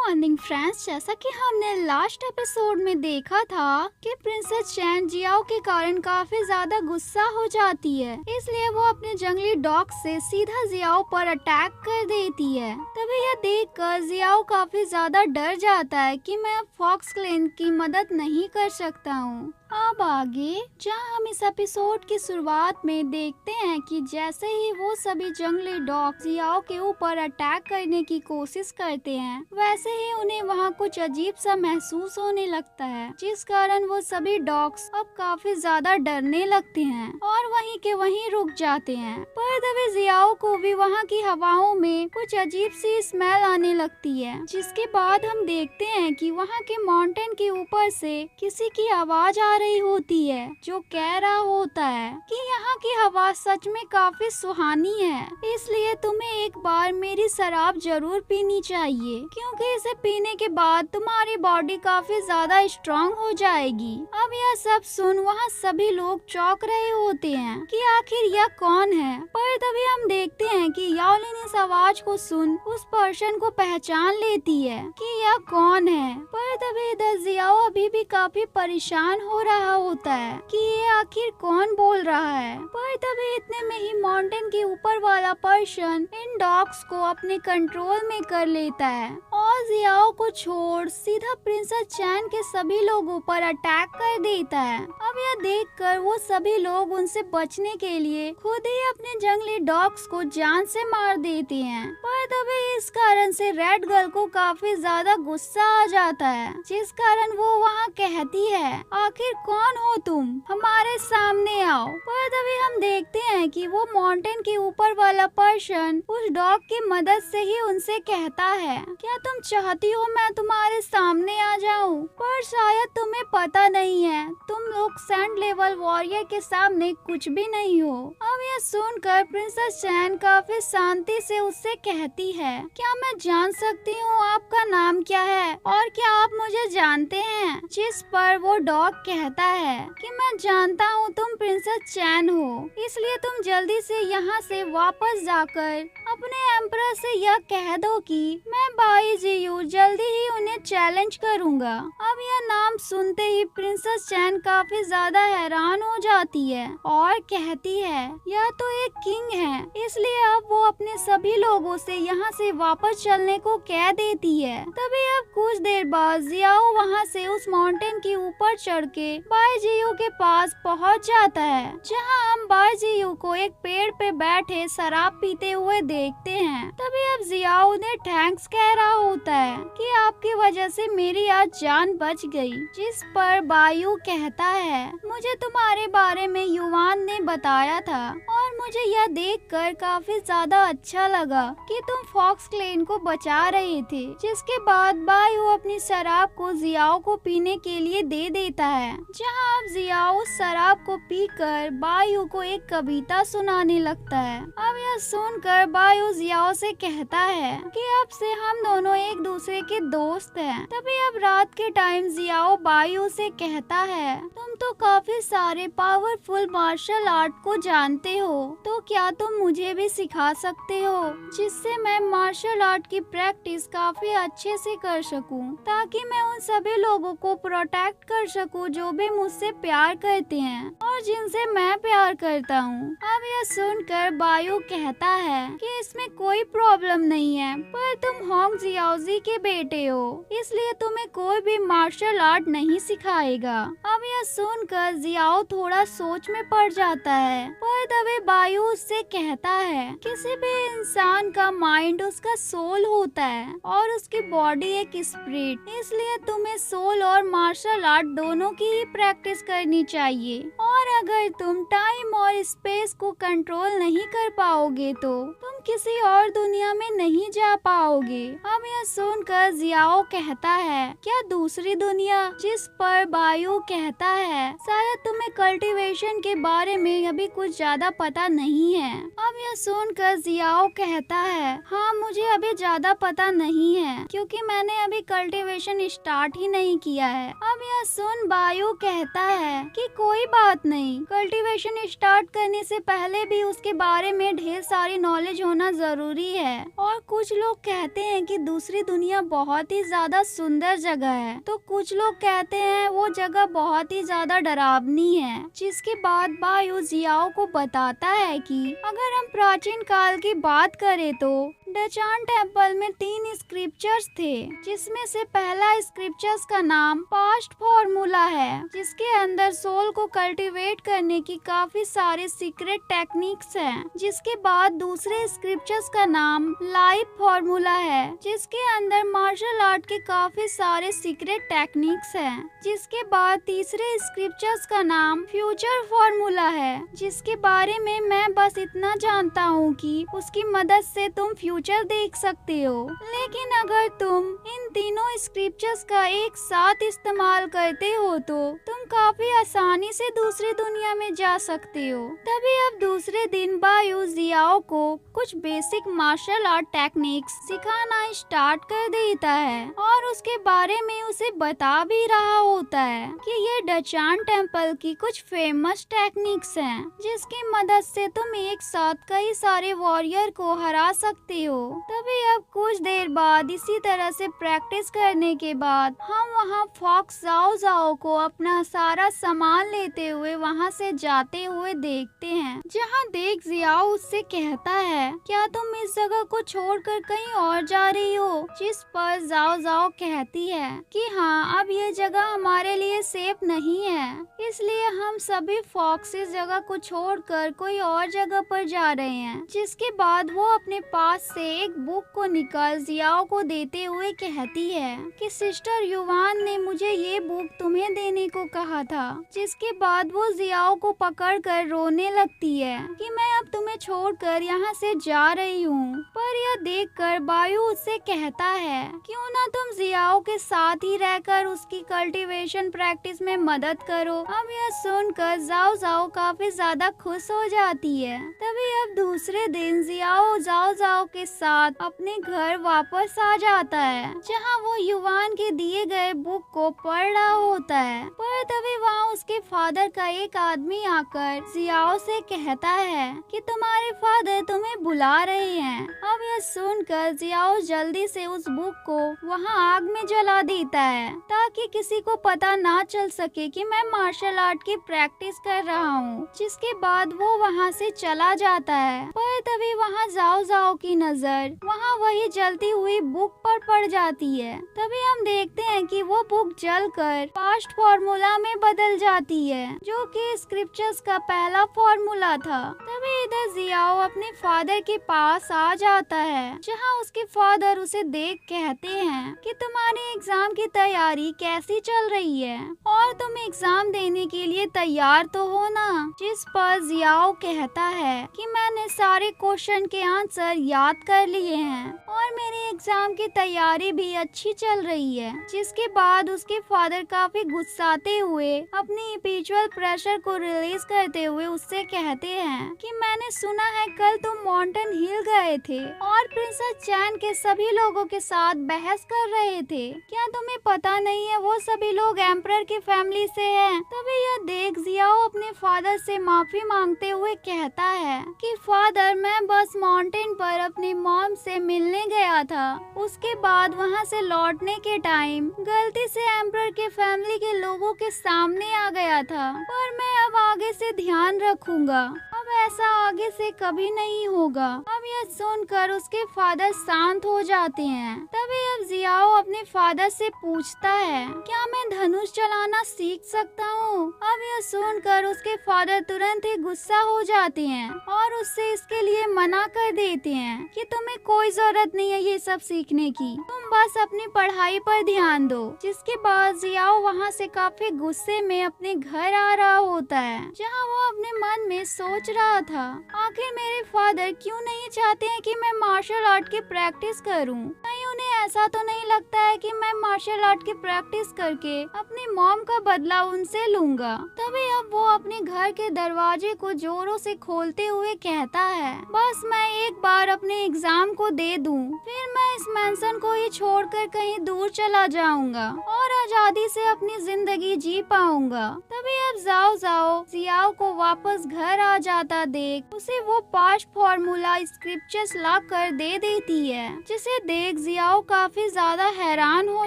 Morning friends, जैसा कि हमने लास्ट एपिसोड में देखा था कि प्रिंसेस चैन जियाओ के कारण काफी ज्यादा गुस्सा हो जाती है, इसलिए वो अपने जंगली डॉग से सीधा जियाओ पर अटैक कर देती है। तभी यह देखकर जियाओ काफी ज्यादा डर जाता है कि मैं अब फॉक्स क्लैन की मदद नहीं कर सकता हूँ। अब आगे जहाँ हम इस एपिसोड की शुरुआत में देखते हैं कि जैसे ही वो सभी जंगली डॉग जियाओ के ऊपर अटैक करने की कोशिश करते हैं, वैसे ही उन्हें वहाँ कुछ अजीब सा महसूस होने लगता है, जिस कारण वो सभी डॉग्स अब काफी ज्यादा डरने लगते हैं और वहीं के वहीं रुक जाते हैं। पर तभी जियाओ को भी वहाँ की हवाओं में कुछ अजीब सी स्मेल आने लगती है, जिसके बाद हम देखते हैं कि वहाँ के माउंटेन के ऊपर से किसी की आवाज आ रही होती है, जो कह रहा होता है कि यहाँ की हवा सच में काफी सुहानी है, इसलिए तुम्हें एक बार मेरी शराब जरूर पीनी चाहिए, क्योंकि इसे पीने के बाद तुम्हारी बॉडी काफी ज्यादा स्ट्रांग हो जाएगी। अब यह सब सुन वहाँ सभी लोग चौंक रहे होते हैं कि आखिर यह कौन है। पर तभी हम देखते हैं कि याओलिन इस आवाज को सुन उस पर्सन को पहचान लेती है कि यह कौन है। पर तभी इधर जियाओ अभी भी काफी परेशान हो रहा होता है कि ये आखिर कौन बोल रहा है। पर तभी इतने में ही माउंटेन के ऊपर वाला पर्सन इन डॉग्स को अपने कंट्रोल में कर लेता है और जियाओ को छोड़ सीधा प्रिंसेस चैन के सभी लोगों पर अटैक कर देता है। अब यह देखकर वो सभी लोग उनसे बचने के लिए खुद ही अपने जंगली डॉग्स को जान से मार देते हैं। पर तभी इस कारण से रेड गर्ल को काफी ज्यादा गुस्सा आ जाता है, जिस कारण वो वहाँ कहती है, आखिर कौन हो तुम, हमारे सामने आओ। पर तभी हम देखते हैं कि वो माउंटेन के ऊपर वाला पर्सन उस डॉग की मदद से ही उनसे कहता है, क्या तुम चाहती हो मैं तुम्हारे सामने आ जाऊं? पर शायद तुम्हें पता नहीं है, तुम लोग सेंट लेवल वॉरियर के सामने कुछ भी नहीं हो। अब यह सुनकर प्रिंसेस चैन काफी शांति से उससे कहती है, क्या मैं जान सकती हूँ आपका नाम क्या है और क्या आप मुझे जानते हैं? जिस पर वो डॉग कहता है कि मैं जानता हूँ तुम प्रिंसेस चैन हो, इसलिए तुम जल्दी से यहाँ से वापस जाकर अपने एम्परर से यह कह दो कि मैं बाई जियू जल्दी ही उन्हें चैलेंज करूँगा। अब यह नाम सुनते ही प्रिंसेस चैन काफी ज्यादा हैरान हो जाती है और कहती है, यह तो एक किंग है, इसलिए अब वो अपने सभी लोगों से यहाँ से वापस चलने को कह देती है। तभी अब कुछ देर बाद जियाओ वहाँ से उस माउंटेन के ऊपर चढ़ के बाई जियू के पास पहुँच जाता है, जहाँ हम बाई जियू को एक पेड़ पे बैठे शराब पीते हुए देखते हैं। तभी अब जियाओ उन्हें थैंक्स कह रहा होता है कि आपकी वजह से मेरी आज जान बच गई। जिस पर बायू कहता है, मुझे तुम्हारे बारे में युवान ने बताया था और मुझे यह देखकर काफी ज्यादा अच्छा लगा कि तुम फॉक्स क्लैन को बचा रहे थे। जिसके बाद बायू अपनी शराब को जियाओ को पीने के लिए दे देता है, जहाँ अब जियाओ शराब को पीकर बायू को एक कविता सुनाने लगता है। अब यह सुनकर बायू जियाओ से कहता है कि अब से हम दोनों एक दूसरे के दोस्त हैं। तभी अब रात के टाइम जियाओ बायू से कहता है, तुम तो काफी सारे पावरफुल मार्शल आर्ट को जानते हो, तो क्या तुम मुझे भी सिखा सकते हो, जिससे मैं मार्शल आर्ट की प्रैक्टिस काफी अच्छे से कर सकूं, ताकि मैं उन सभी लोगों को प्रोटेक्ट कर सकूं जो भी मुझसे प्यार करते हैं और जिनसे मैं प्यार करता हूँ। अब यह सुनकर बायू कहता है कि इसमें कोई प्रॉब्लम नहीं है, पर तुम होंग जियाओजी के बेटे हो, इसलिए तुम्हें कोई भी मार्शल आर्ट नहीं सिखाएगा। अब यह सुनकर जियाओ थोड़ा सोच में पड़ जाता है, पर तभी बायू उससे कहता है, किसी भी इंसान का माइंड उसका सोल होता है और उसकी बॉडी एक स्पिरिट, इसलिए तुम्हें सोल और मार्शल आर्ट दोनों की ही प्रैक्टिस करनी चाहिए। और अगर तुम टाइम और स्पेस को कंट्रोल नहीं कर पाओगे तो तुम किसी और दुनिया में नहीं जा पाओगे। अब यह सुनकर जियाओ कहता है, क्या दूसरी दुनिया? जिस पर बायू कहता है, शायद तुम्हें कल्टीवेशन के बारे में अभी कुछ ज्यादा पता नहीं है। अब यह सुनकर जियाओ कहता है, हाँ मुझे अभी ज्यादा पता नहीं है, क्योंकि मैंने अभी कल्टीवेशन स्टार्ट ही नहीं किया है। अब यह सुन बायू कहता है कि कोई बात नहीं, कल्टीवेशन स्टार्ट करने से पहले भी उसके बारे में ढेर सारी नॉलेज होना जरूरी है। और कुछ लोग कहते हैं कि दूसरी दुनिया बहुत बहुत ही ज्यादा सुंदर जगह है, तो कुछ लोग कहते हैं वो जगह बहुत ही ज्यादा डरावनी है। जिसके बाद बायू जियाओ को बताता है कि अगर हम प्राचीन काल की बात करें तो डचान टेम्पल में 3 स्क्रिप्चर्स थे, जिसमें से पहला स्क्रिप्चर्स का नाम पास्ट फॉर्मूला है, जिसके अंदर सोल को कल्टीवेट करने की काफी सारे सीक्रेट टेक्निक्स हैं। जिसके बाद दूसरे स्क्रिप्चर्स का नाम लाइफ फॉर्मूला है, जिसके अंदर मार्शल आर्ट के काफी सारे सीक्रेट टेक्निक्स हैं। जिसके बाद तीसरे स्क्रिप्चर्स का नाम फ्यूचर फॉर्मूला है, जिसके बारे में मैं बस इतना जानता हूँ कि उसकी मदद से तुम फ्यूचर देख सकते हो। लेकिन अगर तुम इन तीनों स्क्रिप्चर्स का एक साथ इस्तेमाल करते हो तो तुम काफी आसानी से दूसरी दुनिया में जा सकते हो। तभी अब दूसरे दिन बायू जियाओ को कुछ बेसिक मार्शल आर्ट टेक्निक्स सिखाना स्टार्ट कर देता है और उसके बारे में उसे बता भी रहा होता है कि ये डचान टेम्पल की कुछ फेमस टेक्निक्स हैं, जिसकी मदद से तुम एक साथ कई सारे वॉरियर को हरा सकते हो। तभी अब कुछ देर बाद इसी तरह से प्रैक्टिस करने के बाद हम वहाँ फॉक्स जाओ जाओ को अपना सारा सामान लेते हुए वहाँ से जाते हुए देखते हैं, जहाँ देख जियाओ उससे कहता है क्या तुम इस जगह को छोड़कर कहीं और जा रही हो। जिस पर जाओ जाओ कहती है कि हाँ, अब ये जगह हमारे लिए सेफ नहीं है, इसलिए हम सभी फॉक्स इस जगह को छोड़कर कोई और जगह पर जा रहे हैं। जिसके बाद वो अपने पास से एक बुक को निकाल जियाओ को देते हुए कहती है कि सिस्टर युवान ने मुझे ये बुक तुम्हें देने को कहा था। जिसके बाद वो जियाओ को पकड़कर रोने लगती है कि मैं अब तुम्हें छोड़कर यहाँ से जा रही हूँ। पर यह देखकर बायू उससे कहता है क्यों ना तुम जियाओ के साथ ही रहकर उसकी कल्टीवेशन प्रैक्टिस में मदद करो। अब यह सुनकर जाओ जाओ काफी ज्यादा खुश हो जाती है। तभी अब दूसरे दिन जियाओ जाओ जाओ के साथ अपने घर वापस आ जाता है, जहाँ वो युवान के दिए गए बुक को पढ़ रहा होता है। पर तभी वहाँ उसके फादर का एक आदमी आकर जियाओ से कहता है कि तुम्हारे फादर तुम्हें बुला रहे हैं। अब यह सुनकर जियाओ जल्दी से उस बुक को वहाँ आग में जला देता है, ताकि किसी को पता ना चल सके कि मैं मार्शल आर्ट की प्रैक्टिस कर रहा हूँ। जिसके बाद वो वहाँ से चला जाता है। पर तभी वहाँ जाओ जाओ की नजर वहाँ वही जलती हुई बुक पर पड़ जाती है। तभी हम देखते हैं कि वो बुक जलकर पास्ट फॉर्मूला में बदल जाती है, जो कि स्क्रिप्चर्स का पहला फॉर्मूला था। तभी इधर जियाओ अपने फादर के पास आ जाता है, जहाँ उसके फादर उसे देख कहते हैं कि तुम्हारे एग्जाम की तैयारी कैसी चल रही है और तुम एग्जाम देने के लिए तैयार तो हो ना। जिस पर जियाओ कहता है कि मैंने सारे क्वेश्चन के आंसर याद कर लिए हैं और मेरी एग्जाम की तैयारी भी अच्छी चल रही है। जिसके बाद उसके फादर काफी गुस्साते हुए अपनी इंडिविजुअल प्रेशर को रिलीज करते हुए उससे कहते हैं कि मैंने सुना है कल तुम माउंटेन हिल गए थे और प्रिंसेस चैन के सभी लोगों के साथ बहस कर रहे थे। क्या तुम्हें पता नहीं है वो सभी लोग एम्परर की फैमिली से हैं। तभी यह देख जियाओ अपने फादर से माफी मांगते हुए कहता है कि फादर, मैं बस माउंटेन पर अपनी मॉम से मिलने गया था। उसके बाद वहाँ से लौटने के टाइम गलती से एम्परर के फैमिली के लोगों के सामने आ गया था, पर मैं अब आगे से ध्यान रखूंगा। अब ऐसा आगे से कभी नहीं होगा। अब यह सुनकर उसके फादर शांत हो जाते हैं। तभी अब जियाओ अपने फादर से पूछता है क्या मैं धनुष चलाना सीख सकता हूँ। अब यह सुनकर उसके फादर तुरंत ही गुस्सा हो जाते हैं और उससे इसके लिए मना कर देते हैं कि तुम्हें कोई जरूरत नहीं है ये सब सीखने की, तुम बस अपनी पढ़ाई पर ध्यान दो। जिसके बाद जियाओ वहाँ से काफी गुस्से में अपने घर आ रहा होता है, जहाँ वो अपने मन में सोच रहा था आखिर मेरे फादर क्यों नहीं चाहते हैं कि मैं मार्शल आर्ट की प्रैक्टिस करूं। कहीं उन्हें ऐसा तो नहीं लगता है कि मैं मार्शल आर्ट की प्रैक्टिस करके अपनी मॉम का बदला उनसे लूंगा। तभी अब वो अपने घर के दरवाजे को जोरों से खोलते हुए कहता है बस मैं एक बार अपने एग्जाम को दे दूं, फिर मैं इस मेंशन को ही छोड़कर कहीं दूर चला जाऊंगा और आजादी से अपनी जिंदगी जी पाऊंगा। तभी अब जाओ जाओ जियाओ को वापस घर आ जाता देख उसे वो पास्ट फॉर्मूला स्क्रिप्चर्स ला कर दे देती है, जिसे देख जियाओ जियाओ काफी ज्यादा हैरान हो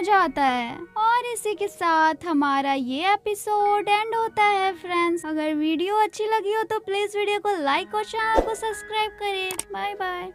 जाता है। और इसी के साथ हमारा ये एपिसोड एंड होता है फ्रेंड्स। अगर वीडियो अच्छी लगी हो तो प्लीज वीडियो को लाइक और चैनल को सब्सक्राइब करें। Bye bye.